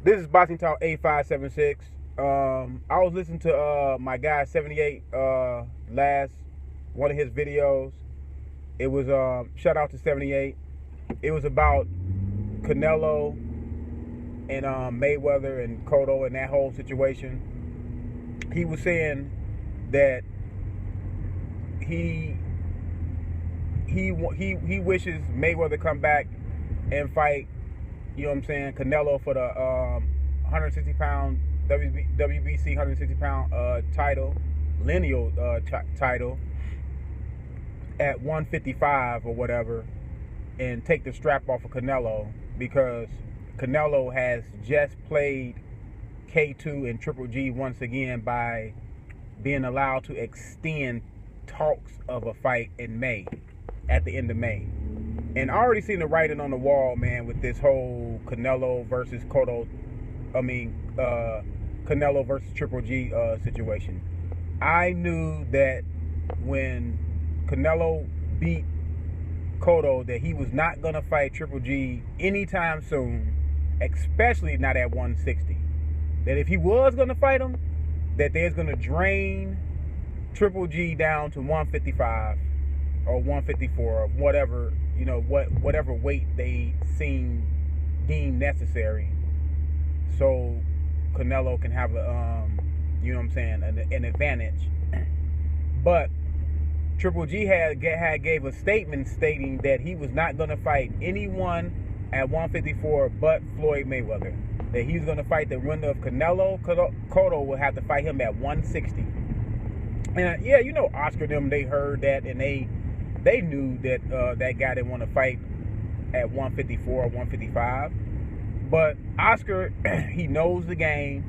This is Boxing Talk 8576. I was listening to my guy 78 last one of his videos. It was shout out to 78. It was about Canelo and Mayweather and Cotto and that whole situation. He was saying that he wishes Mayweather come back and fight, you know what I'm saying, Canelo for the 160 pound WBC 160 pound title, lineal title at 155 or whatever, and take the strap off of Canelo, because Canelo has just played K2 and Triple G once again by being allowed to extend talks of a fight in May, at the end of May. And I already seen the writing on the wall, man, with this whole Canelo versus Canelo versus Triple G situation. I knew that when Canelo beat Cotto that he was not going to fight Triple G anytime soon, especially not at 160. That if he was going to fight him, that they're going to drain Triple G down to 155 or 154 or whatever, you know, whatever weight they deem necessary, so Canelo can have a you know what I'm saying, an advantage. But Triple G gave a statement stating that he was not going to fight anyone at 154 but Floyd Mayweather. That he was going to fight the winner of Canelo. Cotto will have to fight him at 160. And yeah, you know, Oscar them, they heard that and they knew that that guy didn't want to fight at 154 or 155. But Oscar, he knows the game.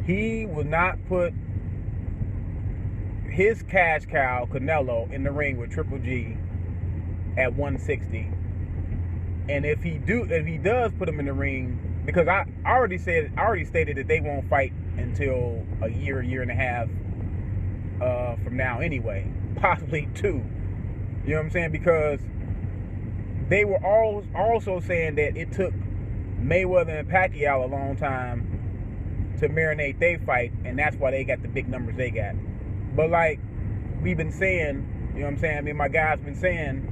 He will not put his cash cow, Canelo, in the ring with Triple G at 160. And if he does put him in the ring, because I already stated that they won't fight until a year and a half from now anyway, possibly 2. You know what I'm saying? Because they were also saying that it took Mayweather and Pacquiao a long time to marinate their fight, and that's why they got the big numbers they got. But like we've been saying, you know what I'm saying? I mean, my guys been saying,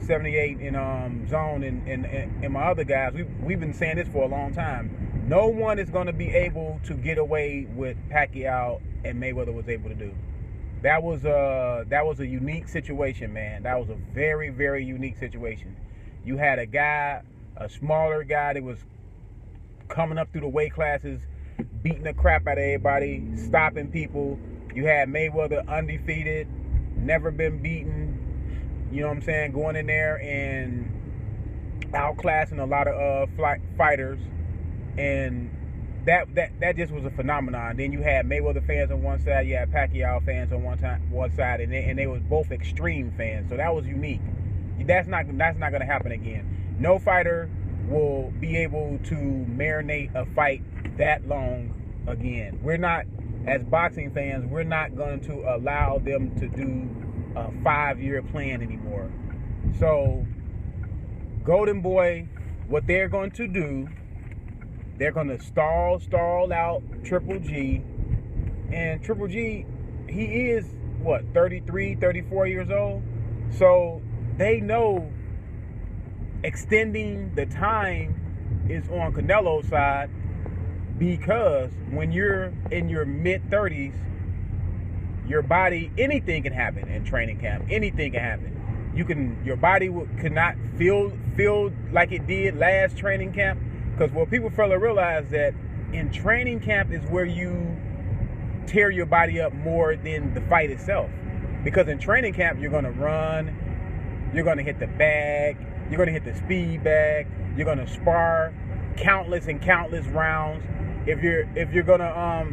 78 and Zone and my other guys, we've been saying this for a long time. No one is going to be able to get away with Pacquiao and Mayweather was able to do. That was a unique situation, man. That was a very, very unique situation. You had a smaller guy that was coming up through the weight classes, beating the crap out of everybody, stopping people. You had Mayweather undefeated, never been beaten, you know what I'm saying, going in there and outclassing a lot of fighters. And that just was a phenomenon. Then you had Mayweather fans on one side, you had Pacquiao fans on one side, and they was both extreme fans. So that was unique. That's not going to happen again. No fighter will be able to marinate a fight that long again. We're not, as boxing fans, we're not going to allow them to do a 5-year plan anymore. So, Golden Boy, what they're going to do, they're going to stall out Triple G. And Triple G, he is, 33, 34 years old? So, they know extending the time is on Canelo's side, because when you're in your mid-30s, your body, anything can happen in training camp. Anything can happen. Your body could not feel like it did last training camp, because what people fail to realize that in training camp is where you tear your body up more than the fight itself. Because in training camp, you're going to run, you're going to hit the bag, you're going to hit the speed bag, you're going to spar countless rounds. If you're gonna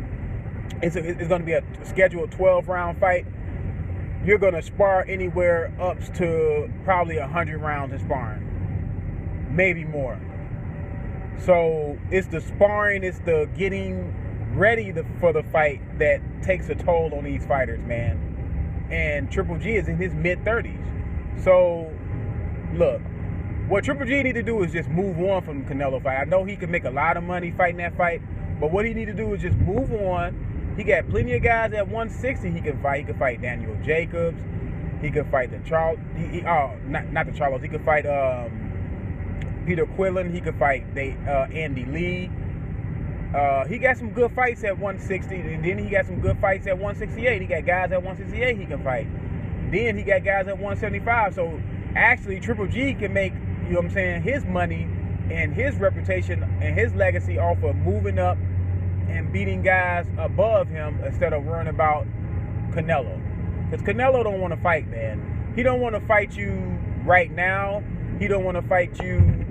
it's gonna be a scheduled 12-round fight, you're gonna spar anywhere up to probably 100 rounds in sparring, maybe more. So it's the sparring, it's the getting ready for the fight that takes a toll on these fighters, man. And Triple G is in his mid-30s. So look, what Triple G need to do is just move on from the Canelo fight. I know he can make a lot of money fighting that fight, but what he need to do is just move on. He got plenty of guys at 160 he can fight. He can fight Daniel Jacobs. He could fight the Charles. Not the Charles. He could fight Peter Quillen. He could fight Andy Lee. He got some good fights at 160, and then he got some good fights at 168. He got guys at 168 he can fight. Then he got guys at 175. So actually, Triple G can make, you know what I'm saying, his money and his reputation and his legacy off of moving up and beating guys above him instead of worrying about Canelo. Because Canelo don't want to fight, man. He don't want to fight you right now. He don't want to fight you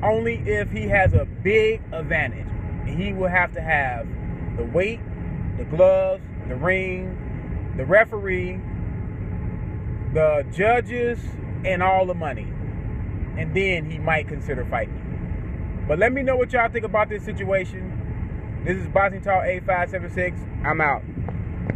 only if he has a big advantage. And he will have to have the weight, the gloves, the ring, the referee, the judges, and all the money. And then he might consider fighting you. But let me know what y'all think about this situation. This is Boxing Talk 8576. I'm out.